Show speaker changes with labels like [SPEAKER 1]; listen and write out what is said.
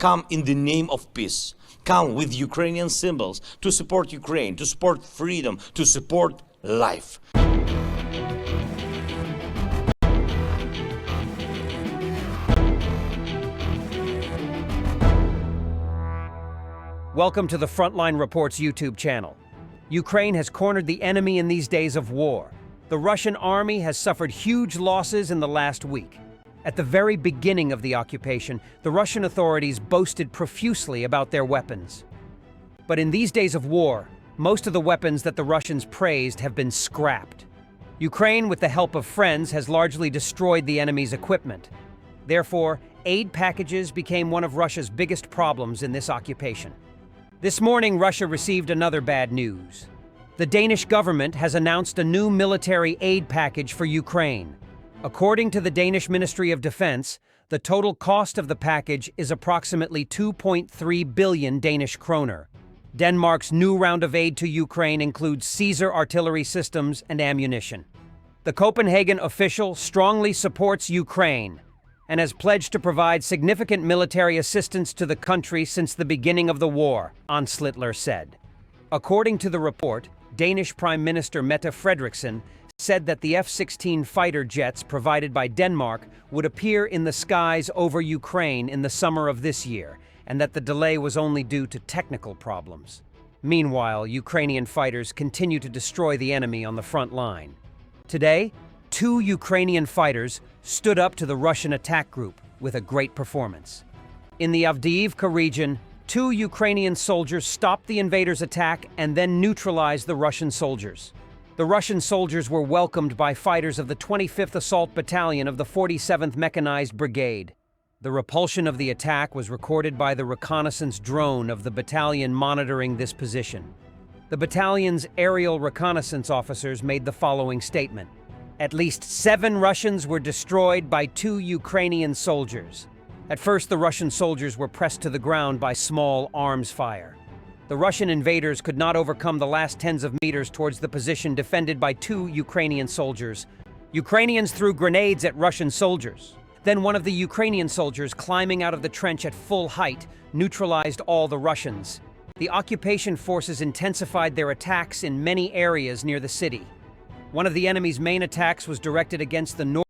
[SPEAKER 1] come in the name of peace, come with Ukrainian symbols to support Ukraine, to support freedom, to support life.
[SPEAKER 2] Welcome to the Frontline Report's YouTube channel. Ukraine has cornered the enemy in these days of war. The Russian army has suffered huge losses in the last week. At the very beginning of the occupation, the Russian authorities boasted profusely about their weapons. But in these days of war, most of the weapons that the Russians praised have been scrapped. Ukraine, with the help of friends, has largely destroyed the enemy's equipment. Therefore, aid packages became one of Russia's biggest problems in this occupation. This morning, Russia received another bad news. The Danish government has announced a new military aid package for Ukraine. According to the Danish Ministry of Defense, the total cost of the package is approximately 2.3 billion Danish kroner. Denmark's new round of aid to Ukraine includes Caesar artillery systems and ammunition. The Copenhagen official strongly supports Ukraine and has pledged to provide significant military assistance to the country since the beginning of the war, Anne Slittler said. According to the report, Danish Prime Minister Mette Frederiksen said that the F-16 fighter jets provided by Denmark would appear in the skies over Ukraine in the summer of this year, and that the delay was only due to technical problems. Meanwhile, Ukrainian fighters continue to destroy the enemy on the front line. Today, 2 Ukrainian fighters stood up to the Russian attack group with a great performance. In the Avdiivka region, 2 Ukrainian soldiers stopped the invaders' attack and then neutralized the Russian soldiers. The Russian soldiers were welcomed by fighters of the 25th Assault Battalion of the 47th Mechanized Brigade. The repulsion of the attack was recorded by the reconnaissance drone of the battalion monitoring this position. The battalion's aerial reconnaissance officers made the following statement: "At least 7 Russians were destroyed by 2 Ukrainian soldiers." At first, the Russian soldiers were pressed to the ground by small arms fire. The Russian invaders could not overcome the last tens of meters towards the position defended by 2 Ukrainian soldiers. Ukrainians threw grenades at Russian soldiers. Then one of the Ukrainian soldiers, climbing out of the trench at full height, neutralized all the Russians. The occupation forces intensified their attacks in many areas near the city. One of the enemy's main attacks was directed against the north